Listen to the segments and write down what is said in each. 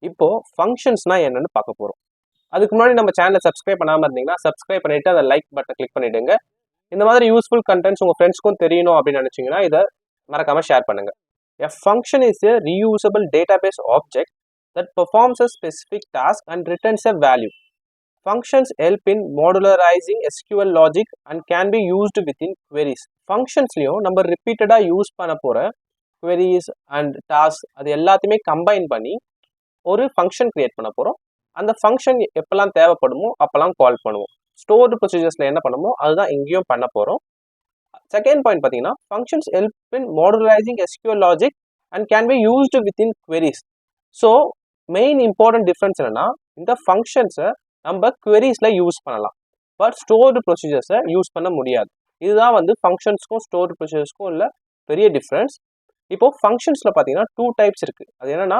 இப்போ ஃபங்க்ஷன்ஸ்னா என்னன்னு பார்க்க போறோம். அதுக்கு முன்னாடி நம்ம சேனலை சப்ஸ்கிரைப் பண்ணாம இருந்தீங்கன்னா சப்ஸ்கிரைப் பண்ணிட்டு அந்த லைக் பட்டன் கிளிக் பண்ணிடுங்க. இந்த மாதிரி யூஸ்ஃபுல் கண்டென்ட்ஸ் உங்க ஃப்ரெண்ட்ஸ்க்கும் தெரியணும் அப்படின்னு நினைச்சீங்கன்னா இதை மறக்காம ஷேர் பண்ணுங்க. A function is a reusable database object that performs a specific task and returns a value. Functions help in modularizing SQL logic and can be used within queries. ஃபங்க்ஷன்ஸ்லையும் நம்ம ரிப்பீட்டடாக யூஸ் பண்ண போகிற queries அண்ட் டாஸ்க் அது எல்லாத்தையுமே combine பண்ணி ஒரு function create பண்ண போகிறோம். அந்த ஃபங்க்ஷன் எப்பெல்லாம் தேவைப்படுமோ அப்போல்லாம் கால் பண்ணுவோம். ஸ்டோர்டு ப்ரொசீஜர்ஸில் என்ன பண்ணுமோ அதுதான் இங்கேயும் பண்ண போகிறோம். செகண்ட் பாயிண்ட் பார்த்தீங்கன்னா functions help in modularising SQL logic and can be used within queries. So main important difference என்னன்னா இந்த ஃபங்க்ஷன்ஸை நம்ம queriesல யூஸ் பண்ணலாம், பட் ஸ்டோர்டு ப்ரொசீஜர்ஸை யூஸ் பண்ண முடியாது. இதுதான் வந்து ஃபங்க்ஷன்ஸ்க்கும் ஸ்டோர்டு ப்ரொசீஜர்ஸ்க்கும் உள்ள பெரிய டிஃப்ரென்ஸ். இப்போ ஃபங்க்ஷன்ஸில் பார்த்தீங்கன்னா 2 டைப்ஸ் இருக்குது. அது என்னன்னா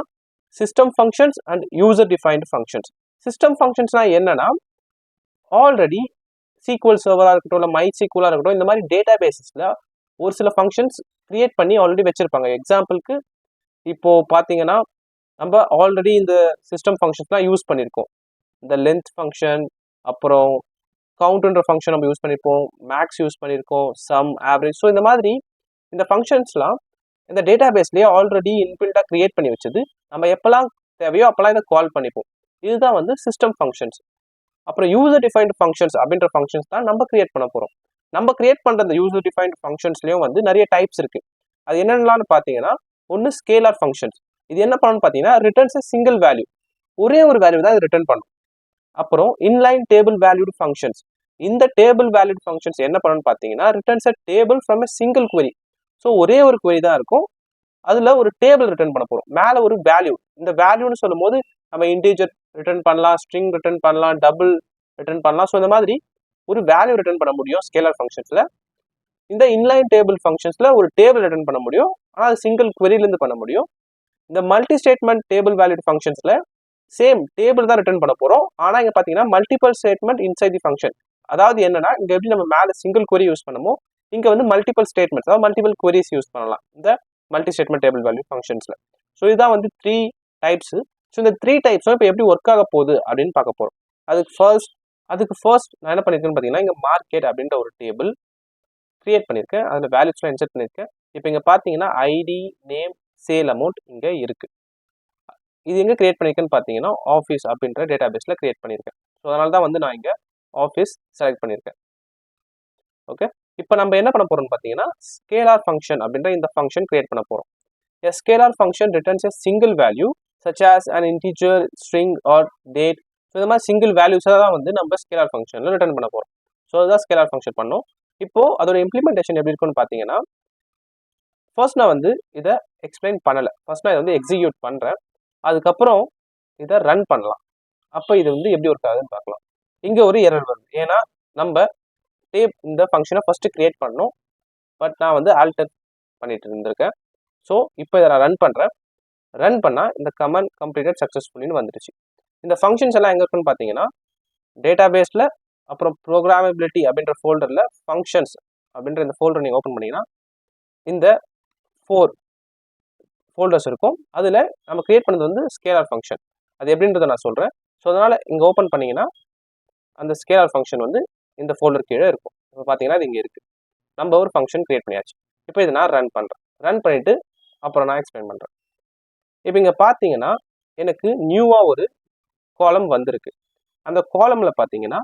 system functions and user defined functions. System ஃபங்க்ஷன்ஸ்னா என்னன்னா ஆல்ரெடி சீக்வல் சர்வராக இருக்கட்டும் இல்லை மை சீக்வலாக இருக்கட்டும் இந்த மாதிரி டேட்டா பேசஸில் ஒரு சில ஃபங்க்ஷன்ஸ் கிரியேட் பண்ணி ஆல்ரெடி வச்சுருப்பாங்க. எக்ஸாம்பிளுக்கு இப்போது பார்த்தீங்கன்னா நம்ம ஆல்ரெடி இந்த சிஸ்டம் ஃபங்க்ஷன்ஸ்லாம் யூஸ் பண்ணியிருக்கோம். இந்த லென்த் ஃபங்க்ஷன், அப்புறம் கவுண்ட்ன்ற ஃபங்க்ஷன் நம்ம யூஸ் பண்ணியிருப்போம், மேக்ஸ் யூஸ் பண்ணியிருக்கோம், சம், ஆவரேஜ். ஸோ இந்த மாதிரி இந்த ஃபங்க்ஷன்ஸ்லாம் இந்த டேட்டா பேஸ்லேயே ஆல்ரெடி இன்பில்ட்டாக கிரியேட் பண்ணி வச்சது. நம்ம எப்போல்லாம் தேவையோ அப்போல்லாம் இதை கால் பண்ணிப்போம். இதுதான் வந்து சிஸ்டம் ஃபங்க்ஷன்ஸ். அப்புறம் யூசர் டிஃபைன்டு ஃபங்க்ஷன்ஸ் அப்படின்ற ஃபங்க்ஷன்ஸ் தான் நம்ம கிரியேட் பண்ண போகிறோம். நம்ம கிரியேட் பண்ணுற இந்த யூசர் டிஃபைன்டு ஃபங்க்ஷன்ஸ்லேயும் வந்து நிறைய டைப்ஸ் இருக்குது. அது என்னென்னலான்னு பார்த்தீங்கன்னா ஒன்று ஸ்கேலார் ஃபங்க்ஷன்ஸ். இது என்ன பண்ணணும்னு பார்த்தீங்கன்னா ரிட்டர்ன்ஸ் எ சிங்கிள் வேல்யூ, ஒரே ஒரு வேல்யூ தான் இது ரிட்டர்ன் பண்ணும். அப்புறம் இன்லைன் டேபிள் வேல்யூடு ஃபங்க்ஷன்ஸ். இந்த டேபிள் வேல்யூடு ஃபங்க்ஷன்ஸ் என்ன பண்ணணும்னு பார்த்தீங்கன்னா returns a table from a single query. So ஒரே ஒரு query தான் இருக்கும், அதில் ஒரு டேபிள் ரிட்டர்ன் பண்ண போகிறோம். மேலே ஒரு வேல்யூ, இந்த வேல்யூன்னு சொல்லும் போது நம்ம இன்டீஜர் ரிட்டர்ன் பண்ணலாம், ஸ்ட்ரிங் ரிட்டர்ன் பண்ணலாம், டபுள் ரிட்டர்ன் பண்ணலாம். ஸோ இந்த மாதிரி ஒரு வேல்யூ ரிட்டர்ன் பண்ண முடியும் ஸ்கேலர் ஃபங்க்ஷன்ஸில். இந்த இன்லைன் டேபிள் ஃபங்க்ஷன்ஸில் ஒரு டேபிள் ரிட்டர்ன் பண்ண முடியும், ஆனால் அது சிங்கிள் queryலேருந்து பண்ண முடியும். இந்த மல்டி ஸ்டேட்மெண்ட் டேபிள் வேல்யூடு ஃபங்க்ஷன்ஸில் சேம் டேபிள் தான் ரிட்டர்ன் பண்ண போகிறோம், ஆனால் இங்கே பார்த்தீங்கன்னா multiple statement inside the function. அதாவது என்னன்னா இங்கே எப்படி நம்ம மேலே சிங்கிள் query யூஸ் பண்ணமோ இங்கே வந்து மல்டிபிள் ஸ்டேட்மெண்ட்ஸ், அதாவது மல்டிபிள் queries யூஸ் பண்ணலாம் இந்த மல்டி ஸ்டேட்மெண்ட் டேபிள் வேல்யூ ஃபங்க்ஷன்ஸில். ஸோ இதுதான் வந்து 3 டைப்ஸு. ஸோ இந்த 3 டைப்ஸும் இப்போ எப்படி ஒர்க் ஆக போகுது அப்படின்னு பார்க்க போகிறோம். அதுக்கு ஃபர்ஸ்ட் நான் என்ன பண்ணியிருக்கேன்னு பார்த்தீங்கன்னா இங்கே மார்க்கெட் அப்படின்ற ஒரு டேபிள் கிரியேட் பண்ணியிருக்கேன். அதில் வேல்யூஸ்லாம் இன்சர்ட் பண்ணியிருக்கேன். இப்போ இங்கே பார்த்தீங்கன்னா ஐடி, நேம், சேல் அமௌண்ட் இங்கே இருக்குது. இது எங்கே கிரியேட் பண்ணியிருக்கேன்னு பார்த்தீங்கன்னா ஆஃபீஸ் அப்படின்ற டேட்டா பேஸில் கிரியேட் பண்ணியிருக்கேன். ஸோ அதனால தான் வந்து நான் இங்கே ஆஃபீஸ் செலக்ட் பண்ணியிருக்கேன். ஓகே, இப்போ நம்ம என்ன பண்ண போகிறோம்னு பார்த்தீங்கன்னா ஸ்கேலார் ஃபங்க்ஷன் அப்படின்ற இந்த ஃபங்க்ஷன் கிரியேட் பண்ண போகிறோம். A scalar function returns a single value such as an integer, string or date. So இந்த மாதிரி சிங்கிள் வேல்யூஸாக தான் வந்து நம்ம ஸ்கேலார் ஃபங்க்ஷனில் ரிட்டர்ன் பண்ண போகிறோம். ஸோ அதுதான் ஸ்கேலார் ஃபங்க்ஷன் பண்ணோம். இப்போது அதோட இம்ப்ளிமெண்டேஷன் எப்படி இருக்குன்னு பார்த்தீங்கன்னா ஃபர்ஸ்ட் நான் வந்து இதை எக்ஸ்பிளைன் பண்ணலை. ஃபர்ஸ்ட் நான் இதை வந்து எக்ஸிக்யூட் பண்ணுறேன், அதுக்கப்புறம் இதை ரன் பண்ணலாம். அப்போ இது வந்து எப்படி ஒர்க் ஆகுதுன்னு பார்க்கலாம். இங்கே ஒரு எரர் வருது, ஏன்னா நம்ம இந்த ஃபங்க்ஷனை ஃபஸ்ட்டு கிரியேட் பண்ணணும், பட் நான் வந்து ஆல்டர் பண்ணிட்டு இருந்திருக்கேன். ஸோ இப்போ இதை நான் ரன் பண்ணுறேன். ரன் பண்ணால் இந்த கமாண்ட் கம்ப்ளீட்டட் சக்ஸஸ்ஃபுல்லின்னு வந்துடுச்சு. இந்த ஃபங்க்ஷன்ஸ் எல்லாம் எங்கே இருக்குன்னு பார்த்தீங்கன்னா டேட்டா பேஸில், அப்புறம் ப்ரோக்ராமபிலிட்டி அப்படின்ற ஃபோல்டரில் ஃபங்க்ஷன்ஸ் அப்படின்ற இந்த ஃபோல்டர் நீங்கள் ஓப்பன் பண்ணிங்கன்னா இந்த 4 ஃபோல்டர்ஸ் இருக்கும். அதில் நம்ம கிரியேட் பண்ணது வந்து ஸ்கேலார் ஃபங்க்ஷன். அது எப்படின்றத நான் சொல்கிறேன். ஸோ அதனால் இங்கே ஓப்பன் பண்ணிங்கன்னா அந்த ஸ்கேலார் ஃபங்க்ஷன் வந்து இந்த ஃபோல்டர் கீழே இருக்கும். இப்போ பார்த்தீங்கன்னா இது இங்கே இருக்குது. நம்ம ஒரு ஃபங்க்ஷன் கிரியேட் பண்ணியாச்சு. இப்போ இதை நான் ரன் பண்ணுறேன். ரன் பண்ணிவிட்டு அப்புறம் நான் எக்ஸ்பிளைன் பண்ணுறேன். இப்போ இங்கே பார்த்தீங்கன்னா எனக்கு நியூவாக ஒரு காலம் வந்திருக்கு. அந்த காலமில் பார்த்தீங்கன்னா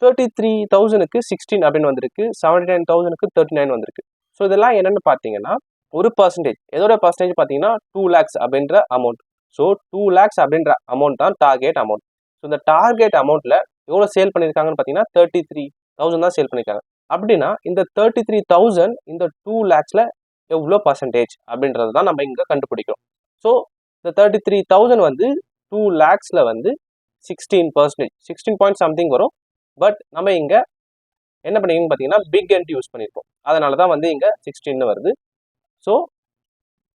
33,000க்கு 16 அப்படின்னு வந்திருக்கு, 79,000க்கு 39 வந்திருக்கு. ஸோ இதெல்லாம் என்னென்னு பார்த்தீங்கன்னா ஒரு பர்சன்டேஜ். எதோட பர்சன்டேஜ் பார்த்தீங்கன்னா 2 lakhs அப்படின்ற அமௌண்ட். ஸோ 2 lakhs அப்படின்ற அமௌண்ட் தான் டார்கெட் அமௌண்ட். ஸோ இந்த டார்கெட் அமௌண்ட்டில் எவ்வளோ சேல் பண்ணியிருக்காங்கன்னு பார்த்தீங்கன்னா 33,000 தான் சேல் பண்ணியிருக்காங்க. அப்படின்னா இந்த 33,000 இந்த 2 lakhsல எவ்வளோ பர்சன்டேஜ் அப்படின்றது தான் நம்ம இங்கே கண்டுபிடிக்கிறோம். ஸோ இந்த 33,000 வந்து 2 lakhsல வந்து 16%, 16 பாயிண்ட் சம்திங் வரும். பட் நம்ம இங்கே என்ன பண்ணிக்கணும்னு பார்த்தீங்கன்னா பிக் என்ட் யூஸ் பண்ணியிருப்போம், அதனால தான் வந்து இங்கே 16 வருது. ஸோ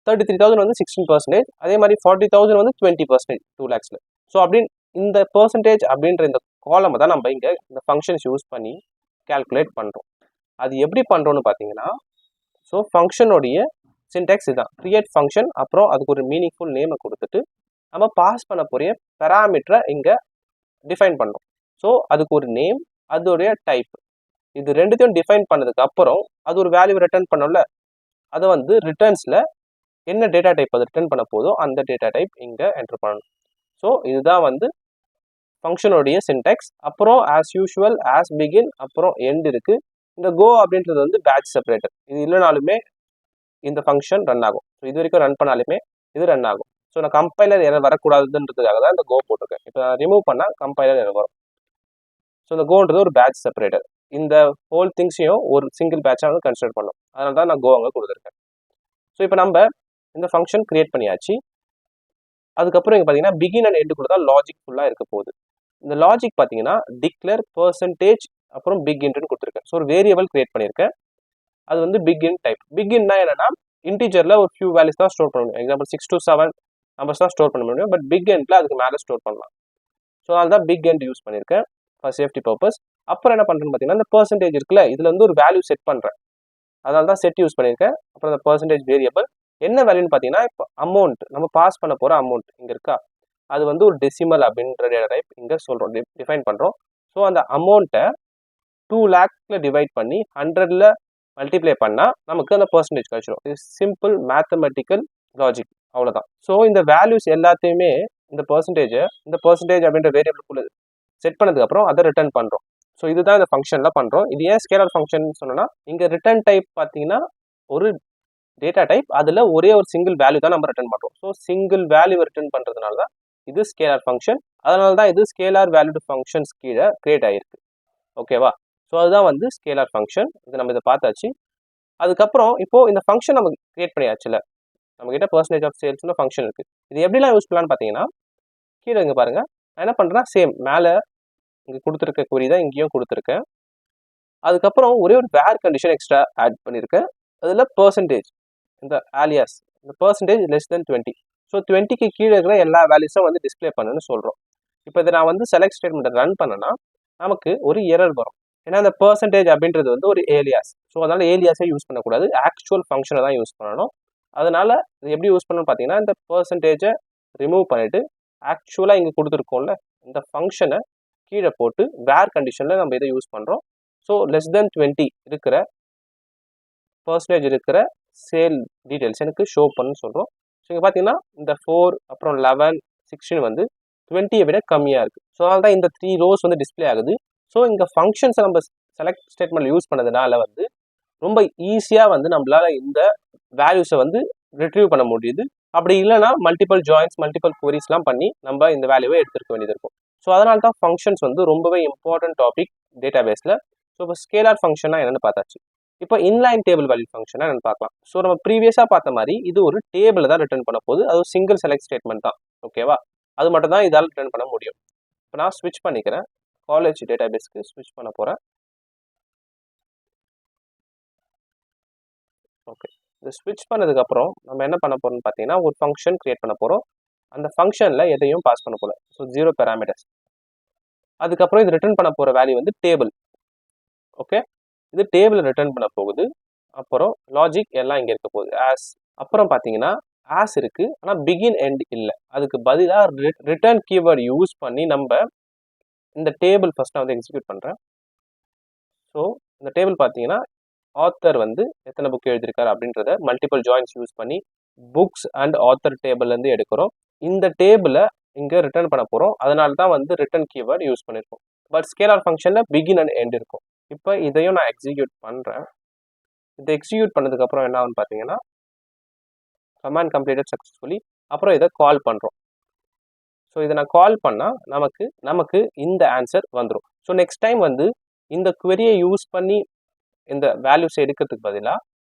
33,000 வந்து 16%, அதே மாதிரி 40,000 வந்து 20% 2 lakhsல. ஸோ அப்படின்னு இந்த பர்சன்டேஜ் அப்படின்ற இந்த காலமை தான் நம்ம இங்கே இந்த ஃபங்க்ஷன்ஸ் யூஸ் பண்ணி கால்குலேட் பண்ணுறோம். அது எப்படி பண்ணுறோன்னு பார்த்தீங்கன்னா ஸோ ஃபங்க்ஷனுடைய சின்டெக்ஸ் இதுதான், கிரியேட் ஃபங்க்ஷன், அப்புறம் அதுக்கு ஒரு மீனிங்ஃபுல் நேமை கொடுத்துட்டு நம்ம பாஸ் பண்ண போகிற பெராமீட்டரை இங்கே டிஃபைன் பண்ணோம். ஸோ அதுக்கு ஒரு நேம், அதோடைய டைப், இது ரெண்டுத்தையும் டிஃபைன் பண்ணதுக்கு அப்புறம் அது ஒரு வேல்யூ ரிட்டர்ன் பண்ணோம்ல, அதை வந்து ரிட்டர்ன்ஸில் என்ன டேட்டா டைப் அது ரிட்டர்ன் பண்ண போதோ அந்த டேட்டா டைப் இங்கே என்டர் பண்ணணும். ஸோ இதுதான் வந்து ஃபங்க்ஷனுடைய சின்டெக்ஸ். அப்புறம் ஆஸ் யூஷுவல் ஆஸ் பிகின் அப்புறம் எண்ட் இருக்குது. இந்த கோ அப்படின்றது வந்து பேட்ச் செப்பரேட்டர். இது இல்லைனாலுமே இந்த ஃபங்க்ஷன் ரன் ஆகும். ஸோ இது வரைக்கும் ரன் பண்ணாலுமே இது ரன் ஆகும். ஸோ நான் கம்பைலர் எரர் வரக்கூடாதுன்றதுக்காக தான் இந்த கோ போட்டிருக்கேன். இப்போ நான் ரிமூவ் பண்ணால் கம்பைலர் எரர் வரும். ஸோ இந்த கோன்றது ஒரு பேட்ச் செப்பரேட்டர். இந்த ஹோல் திங்ஸையும் ஒரு சிங்கிள் பேட்சாக வந்து கன்சிடர் பண்ணும். அதனால தான் நான் கோ அங்கே கொடுத்துருக்கேன். ஸோ இப்போ நம்ம இந்த ஃபங்க்ஷன் கிரியேட் பண்ணியாச்சு. அதுக்கப்புறம் இங்கே பார்த்தீங்கன்னா பிகின் அண்ட் எண்டு கொடுத்தா லாஜிக் ஃபுல்லாக இருக்க போகுது. இந்த லாஜிக் பார்த்தீங்கன்னா டிக்ளேர் பர்சன்டேஜ் அப்புறம் பிக் இன்ட்னு கொடுத்துருக்கேன். ஸோ ஒரு வேரியபிள் கிரியேட் பண்ணியிருக்கேன். அது வந்து பிக் இன் டைப். பிக் இன்னா என்னன்னா இன்டீஜரில் ஒரு ஃபியூ வேல்யூஸ் தான் ஸ்டோர் பண்ண முடியும். எக்ஸாம்பிள் 6 to 7 நம்பர்ஸ் தான் ஸ்டோர் பண்ண முடியும். பட் பிக் எண்டில் அதுக்கு மேலே ஸ்டோர் பண்ணலாம். ஸோ அதனால தான் பிக் எண்ட் யூஸ் பண்ணியிருக்கேன் ஃபார் சேஃப்டி பர்பஸ். அப்புறம் என்ன பண்ணுறேன்னு பார்த்தீங்கன்னா இந்த பர்சன்டேஜ் இருக்குல்ல, இதில் வந்து ஒரு வேல்யூ செட் பண்ணுறேன். அதனால தான் செட் யூஸ் பண்ணியிருக்கேன். அப்புறம் இந்த பர்சன்டேஜ் வேரியபிள் என்ன வேல்யூன்னு பார்த்தீங்கன்னா இப்போ அமௌண்ட் நம்ம பாஸ் பண்ண போகிற அமௌண்ட் இங்கே இருக்கா, அது வந்து ஒரு டெசிமல் அப்படின்ற டேட்டா டைப் இங்கே சொல்கிறோம், டிஃபைன் பண்ணுறோம். ஸோ அந்த அமௌண்ட்டை 2 lakhல டிவைட் பண்ணி 100ல் மல்டிப்ளை பண்ணால் நமக்கு அந்த பர்சன்டேஜ் கிடைச்சிடும். இது சிம்பிள் மேத்தமெட்டிக்கல் லாஜிக், அவ்வளோதான். ஸோ இந்த வேல்யூஸ் எல்லாத்தையுமே இந்த பர்சன்டேஜ் அப்படின்ற வேரியபிளுக்குள்ள செட் பண்ணதுக்கப்புறம் அதை ரிட்டர்ன் பண்ணுறோம். ஸோ இதுதான் இந்த ஃபங்க்ஷனில் பண்ணுறோம். இது ஏன் ஸ்கேலர் ஃபங்க்ஷன் சொன்னோன்னா இங்கே ரிட்டர்ன் டைப் பார்த்தீங்கன்னா ஒரு டேட்டா டைப், அதில் ஒரே ஒரு சிங்கிள் வேல்யூ தான் நம்ம ரிட்டர்ன் பண்ணுறோம். ஸோ சிங்கிள் வேல்யூ ரிட்டர்ன் பண்ணுறதுனால தான் இது ஸ்கேலார் ஃபங்க்ஷன். அதனால தான் இது ஸ்கேலார் வேல்யூடு ஃபங்க்ஷன்ஸ் கீழே கிரியேட் ஆகிருக்கு. ஓகேவா? ஸோ அதுதான் வந்து ஸ்கேலார் ஃபங்க்ஷன். இது நம்ம இதை பார்த்தாச்சு. அதுக்கப்புறம் இப்போது இந்த ஃபங்க்ஷன் நம்ம கிரியேட் பண்ணியாச்சுல, நம்மக்கிட்ட பர்சன்டேஜ் ஆஃப் சேல்ஸ்னு ஃபங்க்ஷன் இருக்குது. இது எப்படிலாம் யூஸ் பண்ணலான்னு பார்த்தீங்கன்னா கீழே இங்கே பாருங்கள், நான் என்ன பண்ணுறேன்னா சேம் மேலே இங்கே கொடுத்துருக்க குறி தான் இங்கேயும் கொடுத்துருக்கேன். அதுக்கப்புறம் ஒரே ஒரு வேர் கண்டிஷன் எக்ஸ்ட்ரா ஆட் பண்ணியிருக்கேன். அதில் பர்சன்டேஜ், இந்த ஆலியாஸ், இந்த பர்சன்டேஜ் லெஸ் தென் 20. ஸோ 20க்கு கீழே இருக்கிற எல்லா வேல்யூஸும் வந்து டிஸ்பிளே பண்ணுன்னு சொல்கிறோம். இப்போ இதை நான் வந்து செலக்ட் ஸ்டேட்மெண்ட்டை ரன் பண்ணேன்னா நமக்கு ஒரு எரர் வரும். ஏன்னா அந்த பர்சன்டேஜ் அப்படின்றது வந்து ஒரு ஏலியாஸ். ஸோ அதனால் ஏலியாஸை யூஸ் பண்ணக்கூடாது, ஆக்சுவல் ஃபங்க்ஷனை தான் யூஸ் பண்ணணும். அதனால் இது எப்படி யூஸ் பண்ணணும்னு பார்த்தீங்கன்னா இந்த பர்சன்டேஜை ரிமூவ் பண்ணிவிட்டு ஆக்சுவலாக இங்கே கொடுத்துருக்கோம்ல இந்த ஃபங்க்ஷனை கீழே போட்டு வேர் கண்டிஷனில் நம்ம இதை யூஸ் பண்ணுறோம். ஸோ லெஸ் தென் 20 இருக்கிற பர்சன்டேஜ் இருக்கிற சேல் டீட்டெயில்ஸ் எனக்கு ஷோ பண்ணுன்னு சொல்கிறோம். ஸோ இங்கே பார்த்தீங்கன்னா இந்த 4 அப்புறம் 11 16 வந்து 20யை விட கம்மியாக இருக்குது. ஸோ அதனால தான் இந்த 3 ரோஸ் வந்து டிஸ்பிளே ஆகுது. ஸோ இங்கே ஃபங்க்ஷன்ஸை நம்ம செலக்ட் ஸ்டேட்மெண்ட் யூஸ் பண்ணதுனால வந்து ரொம்ப ஈஸியாக வந்து நம்மளால் இந்த வேல்யூஸை வந்து ரிட்ரீவ் பண்ண முடியுது. அப்படி இல்லைனா மல்டிபிள் ஜாயின்ஸ் மல்டிபிள் குவரிஸ்லாம் பண்ணி நம்ம இந்த வேல்யூவை எடுத்துருக்க வேண்டியது இருக்கும். ஸோ அதனால தான் ஃபங்க்ஷன்ஸ் வந்து ரொம்பவே இம்பார்ட்டன்ட் டாபிக் டேட்டா பேஸில். ஸோ இப்போ ஸ்கேலார் ஃபங்க்ஷனாக என்னென்னு பார்த்தாச்சு. இப்போ இன்லைன் டேபிள் வேல்யூ ஃபங்க்ஷனாக என்னென்னு பார்க்கலாம். ஸோ நம்ம ப்ரீவியஸாக பார்த்த மாதிரி இது ஒரு டேபிளை தான் ரிட்டர்ன் பண்ண போகுது. அது சிங்கிள் செலக்ட் ஸ்டேட்மெண்ட் தான். ஓகேவா? அது மட்டும் தான் இதால் ரிட்டர்ன் பண்ண முடியும். இப்போ நான் ஸ்விட்ச் பண்ணிக்கிறேன், காலேஜ் டேட்டா பேஸ்க்கு ஸ்விட்ச் பண்ண போகிறேன். ஓகே, இந்த ஸ்விட்ச் பண்ணதுக்கப்புறம் நம்ம என்ன பண்ண போகிறோம்னு பார்த்தீங்கன்னா ஒரு ஃபங்க்ஷன் கிரியேட் பண்ண போகிறோம். அந்த ஃபங்க்ஷனில் எதையும் பாஸ் பண்ண போகல. So 0 parameters. அதுக்கப்புறம் இது ரிட்டர்ன் பண்ண போகிற வேல்யூ வந்து டேபிள். ஓகே, இது டேபிள் ரிட்டர்ன் பண்ண போகுது. அப்புறம் லாஜிக் எல்லாம் இங்கே இருக்க போகுது. ஆஸ் அப்புறம் பார்த்தீங்கன்னா ஆஸ் இருக்குது, ஆனால் பிகின் எண்ட் இல்லை. அதுக்கு பதிலாக ரிட்டர்ன் கீவேர்டு யூஸ் பண்ணி நம்ம இந்த டேபிள் ஃபஸ்ட் நான் வந்து எக்ஸிக்யூட் பண்ணுறேன். ஸோ இந்த டேபிள் பார்த்தீங்கன்னா ஆத்தர் வந்து எத்தனை புக் எழுதியிருக்காரு அப்படின்றத மல்டிபிள் ஜாயின்ஸ் யூஸ் பண்ணி புக்ஸ் அண்ட் ஆத்தர் டேபிள்லேருந்து எடுக்கிறோம். இந்த டேபிளை இங்கே ரிட்டர்ன் பண்ண போகிறோம். அதனால தான் வந்து ரிட்டர்ன் கீவேர்டு யூஸ் பண்ணியிருக்கோம். பட் ஸ்கேலார் ஃபங்க்ஷனில் பிகின் அண்ட் எண்ட் இருக்கும். இப்போ இதையும் நான் எக்ஸிக்யூட் பண்ணுறேன். இதை எக்ஸிக்யூட் பண்ணதுக்கப்புறம் என்ன ஆகுன்னு பார்த்தீங்கன்னா கமாண்ட் கம்ப்ளீட்டட் சக்ஸஸ்ஃபுல்லி. அப்புறம் இதை கால் பண்ணுறோம். ஸோ இதை நான் கால் பண்ணால் நமக்கு இந்த ஆன்சர் வந்துடும். ஸோ நெக்ஸ்ட் டைம் வந்து இந்த குவரியை யூஸ் பண்ணி இந்த வேல்யூஸை எடுக்கிறதுக்கு பதிலாக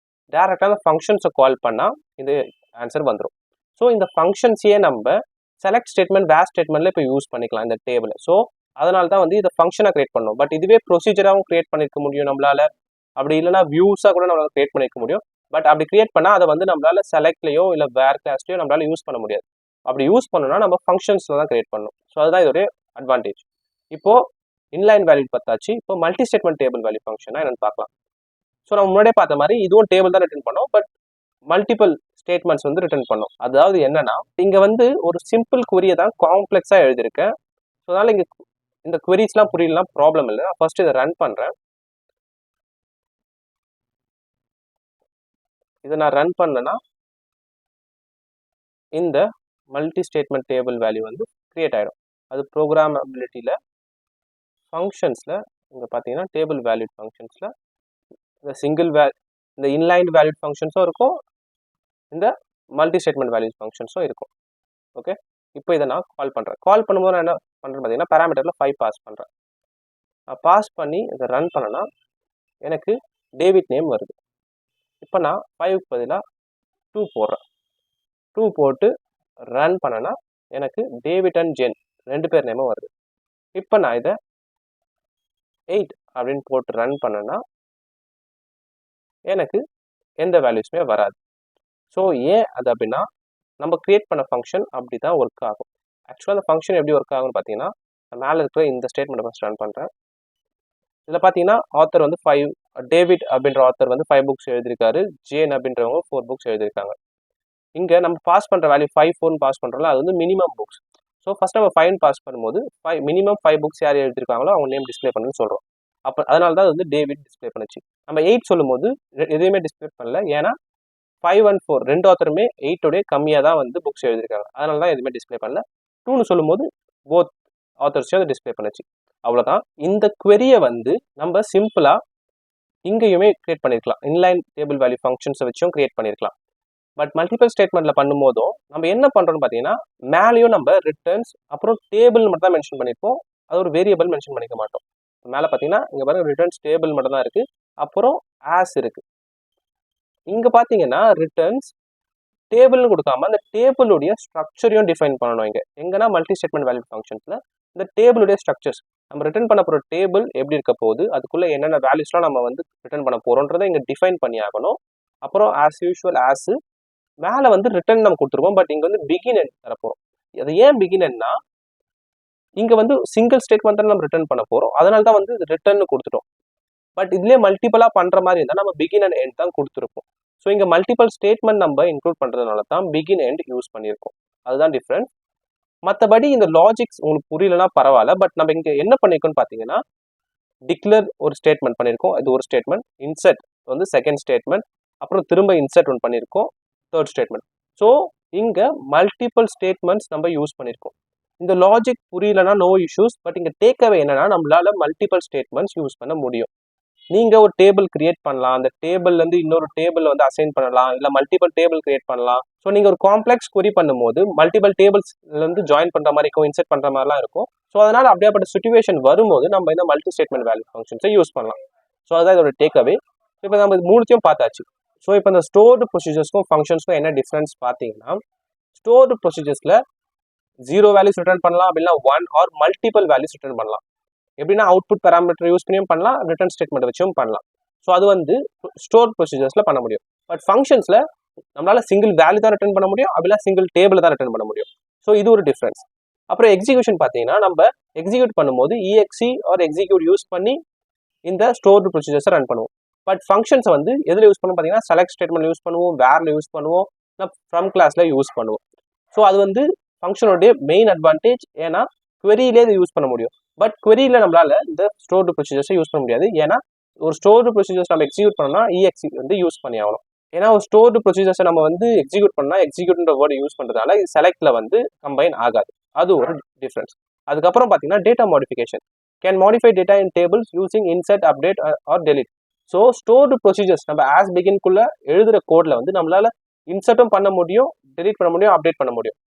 டேரெக்டாக அந்த ஃபங்க்ஷன்ஸை கால் பண்ணால் இது ஆன்சர் வந்துடும். ஸோ இந்த ஃபங்க்ஷன்ஸையே நம்ம செலக்ட் ஸ்டேட்மெண்ட் வேர் ஸ்டேட்மெண்ட்டில் இப்போ யூஸ் பண்ணிக்கலாம் இந்த டேபிளை. ஸோ அதனால தான் வந்து இதை ஃபங்க்ஷனை கிரியேட் பண்ணோம். பட் இதுவே ப்ரொசீஜராகவும் கிரியேட் பண்ணியிருக்க முடியும் நம்மளால். அப்படி இல்லைனா வியூஸாக கூட நம்மளால் கிரியேட் பண்ணியிருக்க முடியும். பட் அப்படி கிரியேட் பண்ணால் அதை வந்து நம்மளால் செலக்ட்லையோ இல்லை வேர் கிளாஸ்லையோ நம்மளால் யூஸ் பண்ண முடியாது. அப்படி யூஸ் பண்ணணும்னா நம்ம ஃபங்க்ஷன்ஸில் தான் கிரியேட் பண்ணணும். ஸோ அதுதான் இதோடைய அட்வான்டேஜ். இப்போது இன்லைன் வேல்யூ பார்த்தாச்சு. இப்போ மல்டி ஸ்டேட்மெண்ட் டேபிள் வேல்யூ ஃபங்க்ஷனாக என்னென்னு பார்க்கலாம். ஸோ நம்ம முன்னாடியே பார்த்த மாதிரி இதுவும் டேபிள் தான் ரிட்டர்ன் பண்ணோம். பட் மல்டிபிள் ஸ்டேட்மெண்ட்ஸ் வந்து ரிட்டர்ன் பண்ணும். அதாவது என்னன்னா இங்க வந்து ஒரு சிம்பிள் query தான் காம்ப்ளெக்ஸா எழுதியிருக்கேன். ஸோ அதனால இங்க இந்த queries-லாம் புரியலாம் ப்ராப்ளம் இல்லை. நான் ஃபர்ஸ்ட் இதை ரன் பண்றேன். இதை நான் ரன் பண்ணேன்னா இந்த மல்டி ஸ்டேட்மெண்ட் டேபிள் வேல்யூ வந்து கிரியேட் ஆகிடும். அது ப்ரோக்ராமபிலிட்டியில் ஃபங்க்ஷன்ஸில் இங்கே பார்த்தீங்கன்னா டேபிள் வேல்யூட் ஃபங்க்ஷன்ஸில் இந்த இந்த இன்லைன் வேல்யூட் ஃபங்க்ஷன்ஸும் இருக்கும், இந்த மல்டி ஸ்டேட்மெண்ட் வேல்யூட் ஃபங்க்ஷன்ஸும் இருக்கும். ஓகே, இப்போ இதை நான் கால் பண்ணுறேன். கால் பண்ணும்போது நான் என்ன பண்ணுறேன் பார்த்தீங்கன்னா பேராமீட்டரில் 5 பாஸ் பண்ணுறேன். நான் பாஸ் பண்ணி இதை ரன் பண்ணேன்னா எனக்கு டேவிட் நேம் வருது. இப்போ நான் 5க்கு பதிலாக 2 போடுறேன். 2 போட்டு ரன் பண்ணேன்னா எனக்கு டேவிட் அண்ட் ஜென் 2 பேர் நேமும் வருது. இப்போ நான் இதை 8 அப்படின்னு போட்டு ரன் பண்ணேன்னா எனக்கு எந்த வேல்யூஸுமே வராது. ஸோ ஏன் அது அப்படின்னா நம்ம கிரியேட் பண்ண ஃபங்க்ஷன் அப்படி தான் ஒர்க் ஆகும். ஆக்சுவலாக அந்த ஃபங்க்ஷன் எப்படி ஒர்க் ஆகும்னு பார்த்தீங்கன்னா மேலே இருக்கிற இந்த ஸ்டேட்மெண்ட் ஃபஸ்ட் ரன் பண்ணுறேன். இதில் பார்த்தீங்கன்னா ஆத்தர் வந்து 5 டேவிட் அப்படின்ற ஆத்தர் வந்து 5 புக்ஸ் எழுதியிருக்காரு, ஜேன் அப்படின்றவங்க 4 புக்ஸ் எழுதியிருக்காங்க. இங்கே நம்ம பாஸ் பண்ணுற வேல்யூ 5 4 பாஸ் பண்ணுறோம்ல, அது வந்து மினிமம் புக்ஸ். ஸோ ஃபஸ்ட் நம்ம 5 பாஸ் பண்ணும்போது மினிமம் 5 புக்ஸ் யார் எழுதியிருக்காங்களோ அவங்க நேம் டிஸ்பிளே பண்ணுன்னு சொல்கிறோம். அப்போ அதனால தான் அது வந்து டேவிட் டிஸ்பிளே பண்ணுச்சு. நம்ம 8 சொல்லும் போது எதுவுமே டிஸ்பிளே பண்ணல, ஏன்னா 5 and 4 ரெண்டு ஆத்தருமே 8 கம்மியாக தான் வந்து புக்ஸ் எழுதியிருக்காங்க, அதனால தான் எதுவுமே டிஸ்பிளே பண்ணல. 2ன்னு சொல்லும் போது போத் ஆத்தர்ஸையும் அதை டிஸ்பிளே பண்ணுச்சு. அவ்வளோதான். இந்த query-யை வந்து நம்ம சிம்பிளாக இங்கேயுமே கிரியேட் பண்ணியிருக்கலாம், இன்லைன் டேபிள் வேல்யூ ஃபங்க்ஷன்ஸை வச்சும் கிரியேட் பண்ணியிருக்கலாம். பட் மல்டிபிள் ஸ்டேட்மெண்ட்டில் பண்ணும்போதும் நம்ம என்ன பண்ணுறோம்னு பார்த்தீங்கன்னா மேலேயும் நம்ம ரிட்டர்ன்ஸ் அப்புறம் டேபிள் மட்டும் தான் மென்ஷன் பண்ணியிருப்போம், அது ஒரு வேரியபிள் மென்ஷன் பண்ணிக்க மாட்டோம். மேலே பார்த்தீங்கன்னா இங்கே பாருங்க ரிட்டர்ன்ஸ் டேபிள் மட்டும் தான் இருக்குது, அப்புறம் ஆஸ் இருக்குது. இங்கே பார்த்தீங்கன்னா ரிட்டர்ன்ஸ் டேபிள்னு கொடுக்காம அந்த டேபிளுடைய ஸ்ட்ரக்சரையும் டிஃபைன் பண்ணணும். இங்கே எங்கன்னா மல்டி ஸ்டேட்மெண்ட் வேல்யூ ஃபங்க்ஷன்ஸில் இந்த டேபிளுடைய ஸ்ட்ரக்சர்ஸ் நம்ம ரிட்டர்ன் பண்ண போகிற டேபிள் எப்படி இருக்க போகுது, அதுக்குள்ளே என்னென்ன வேல்யூஸ்லாம் நம்ம வந்து ரிட்டர்ன் பண்ண போகிறோன்றதை இங்கே டிஃபைன் பண்ணி ஆகணும். அப்புறம் ஆஸ் யூஷுவல் ஆஸு மேலே வந்து ரிட்டர்ன் நம்ம கொடுத்துருவோம், பட் இங்கே வந்து பிகின் எண்ட் தரப்போகிறோம். அது ஏன் பிகின் எண்ட்னா இங்கே வந்து சிங்கிள் ஸ்டேட்மெண்ட் தான் நம்ம ரிட்டர்ன் பண்ண போகிறோம், அதனால தான் வந்து ரிட்டர்ன் கொடுத்துட்டோம். பட் இதுலேயே மல்டிபிளாக பண்ணுற மாதிரி இருந்தால் நம்ம பிகின் அண்ட் எண்ட் தான் கொடுத்துருப்போம். ஸோ இங்கே மல்டிபிள் ஸ்டேட்மெண்ட் நம்ம இன்க்ளூட் பண்ணுறதுனால தான் பிகின் எண்ட் யூஸ் பண்ணியிருக்கோம், அதுதான் டிஃப்ரெண்ட். மற்றபடி இந்த லாஜிக்ஸ் உங்களுக்கு புரியலன்னா பரவாயில்ல, பட் நம்ம இங்கே என்ன பண்ணியிருக்கோம்னு பார்த்தீங்கன்னா டிக்ளேர் ஒரு ஸ்டேட்மெண்ட் பண்ணியிருக்கோம், இது ஒரு ஸ்டேட்மெண்ட். இன்செர்ட் வந்து செகண்ட் ஸ்டேட்மெண்ட், அப்புறம் திரும்ப இன்செர்ட் ஒன்று பண்ணியிருக்கோம், தேர்ட் ஸ்டேட்மெண்ட். ஸோ இங்கே மல்டிபிள் ஸ்டேட்மெண்ட்ஸ் நம்ம யூஸ் பண்ணியிருக்கோம். இந்த லாஜிக் புரியலன்னா நோ இஷ்யூஸ், பட் இங்கே டேக்அவே என்னன்னா நம்மளால மல்டிபிள் ஸ்டேட்மெண்ட்ஸ் யூஸ் பண்ண முடியும். நீங்கள் ஒரு டேபிள் கிரியேட் பண்ணலாம், அந்த டேபிள்லேருந்து இன்னொரு டேபிள் வந்து அசைன் பண்ணலாம், இல்லை மல்டிபிள் டேபிள் கிரியேட் பண்ணலாம். ஸோ நீங்கள் ஒரு காம்ப்ளெக்ஸ் query பண்ணும்போது மல்டிபிள் டேபிள்ஸ்லேருந்து ஜாயின் பண்ணுற மாதிரி இருக்கும், இன்செர்ட் பண்ணுற மாதிரிலாம் இருக்கும். ஸோ அதனால் அப்படியாப்பட்ட சுச்சுவேஷன் வரும்போது நம்ம இந்த மல்டி ஸ்டேட்மெண்ட் வேல்யூ ஃபங்க்ஷன்ஸை யூஸ் பண்ணலாம். ஸோ அதுதான் இதோட டேக்அவே. இப்போ நம்ம இது மூணுத்தையும் பார்த்தாச்சு. ஸோ இப்போ இந்த ஸ்டோர்டு ப்ரொசீஜர்ஸ்க்கும் ஃபங்க்ஷன்ஸ்க்கும் என்ன டிஃப்ரென்ஸ் பார்த்தீங்கன்னா ஸ்டோர்டு ப்ரொசீஜர்ஸில் 0 வேல்யூஸ் ரிட்டர்ன் பண்ணலாம், அப்படின்னா 1 ஆர் மல்டிபிள் வேல்யூஸ் ரிட்டர்ன் பண்ணலாம். எப்படின்னா அவுட்புட் பேராமீட்டர் யூஸ் பண்ணியும் பண்ணலாம், ரிட்டர்ன் ஸ்டேட்மெண்ட் வச்சும் பண்ணலாம். ஸோ அது வந்து ஸ்டோர் ப்ரொசீஜர்ஸில் பண்ண முடியும். பட் ஃபங்க்ஷன்ஸில் நம்மளால சிங்கிள் வேல்யூ தான் ரிட்டர்ன் பண்ண முடியும், அப்படின்னா சிங்கிள் டேபிள் தான் ரிட்டர்ன் பண்ண முடியும். ஸோ இது ஒரு டிஃப்ரென்ஸ். அப்புறம் எக்ஸிக்யூஷன் பார்த்தீங்கன்னா நம்ம எக்ஸிக்யூட் பண்ணும்போது EXE ஆர் எக்ஸிக்யூட் யூஸ் பண்ணி இந்த ஸ்டோர்டு ப்ரொசீஜர்ஸை ரன் பண்ணுவோம். பட் ஃபங்க்ஷன்ஸை வந்து எதில் யூஸ் பண்ணுவோம் பார்த்தீங்கன்னா செலக்ட் ஸ்டேட்மெண்ட் யூஸ் பண்ணுவோம், வேர்ல யூஸ் பண்ணுவோம், இல்லை ஃப்ரம் கிளாஸில் யூஸ் பண்ணுவோம். ஸோ அது வந்து ஃபங்க்ஷனோடைய மெயின் அட்வான்டேஜ், ஏன்னா queryலே இதை யூஸ் பண்ண முடியும். பட் queryல நம்மளால இந்த ஸ்டோர்டு ப்ரொசீஜர்ஸை யூஸ் பண்ண முடியாது, ஏன்னா ஒரு ஸ்டோர்டு ப்ரொசீஜர்ஸ் நம்ம எக்ஸிக்யூட் பண்ணோம்னா EXE வந்து யூஸ் பண்ணி ஆகணும். ஏன்னா ஒரு ஸ்டோர்டு ப்ரொசீஜர்ஸை நம்ம வந்து எக்ஸிக்யூட் பண்ணால் எக்ஸிக்யூட்ன்ற வேர்டு யூஸ் பண்ணுறதால இது செலக்ட்ல வந்து கம்பைன் ஆகாது, அது ஒரு டிஃப்ரென்ஸ். அதுக்கப்புறம் பார்த்தீங்கன்னா data modification can modify data in tables using insert update R delete. So stored procedures நம்ம ஆஸ் பிகின்குள்ள எழுதுகிற கோடில் வந்து நம்மளால இன்செர்ட்டும் பண்ண முடியும், டெலிட் பண்ண முடியும், அப்டேட் பண்ண முடியும்.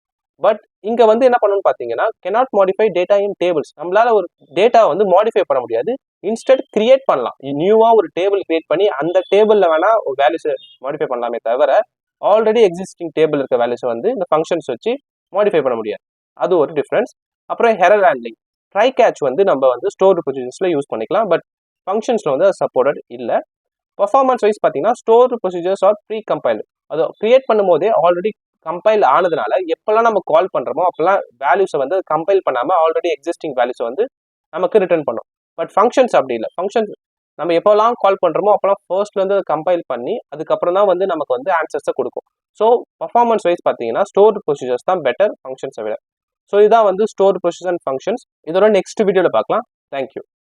பட் இங்கே வந்து என்ன பண்ணணும்னு பார்த்தீங்கன்னா cannot modify data in tables. நம்மளால ஒரு டேட்டா வந்து மாடிஃபை பண்ண முடியாது, இன்ஸ்டெட் கிரியேட் பண்ணலாம். நியூவாக ஒரு டேபிள் கிரியேட் பண்ணி அந்த டேபிளில் வேணால் ஒரு வேல்யூஸை மாடிஃபை பண்ணலாமே தவிர ஆல்ரெடி எக்ஸிஸ்டிங் டேபிள் இருக்க வேல்யூஸை வந்து இந்த ஃபங்க்ஷன்ஸ் வச்சு மாடிஃபை பண்ண முடியாது, அது ஒரு டிஃப்ரென்ஸ். அப்புறம் எரர் ஹேண்ட்லிங், ட்ரை கேட்ச் வந்து நம்ம வந்து ஸ்டோர்டு ப்ரொசீஜர்ஸில் யூஸ் பண்ணிக்கலாம், பட் ஃபங்க்ஷன்ஸில் வந்து அது சப்போர்ட்டட் இல்லை. பர்ஃபார்மன்ஸ் வைஸ் பார்த்தீங்கன்னா stored procedures are precompiled, அது கிரியேட் பண்ணும்போதே ஆல்ரெடி கம்பைல் ஆனதுனால எப்பெல்லாம் நம்ம கால் பண்ணுறோமோ அப்போல்லாம் வேல்யூஸை வந்து கம்பைல் பண்ணாமல் ஆல்ரெடி எக்ஸிஸ்டிங் வேல்யூஸை வந்து நமக்கு ரிட்டர்ன் பண்ணும். பட் ஃபங்க்ஷன்ஸ் அப்படி இல்லை, ஃபங்க்ஷன்ஸ் நம்ம எப்போல்லாம் கால் பண்ணுறோமோ அப்போல்லாம் ஃபர்ஸ்ட்லேருந்து அதை கம்பைல் பண்ணி அதுக்கப்புறம் தான் வந்து நமக்கு வந்து ஆன்சர்ஸை கொடுக்கும். ஸோ பர்ஃபார்மன்ஸ் வைஸ் பார்த்தீங்கன்னா ஸ்டோர்டு ப்ரொசீஜர்ஸ் தான் பெட்டர் ஃபங்க்ஷன்ஸை விட. ஸோ இதான் வந்து ஸ்டோர்டு ப்ரொசீஜர் அண்ட் ஃபங்க்ஷன்ஸ். இதோட நெக்ஸ்ட் வீடியோவில் பார்க்கலாம். தேங்க்யூ.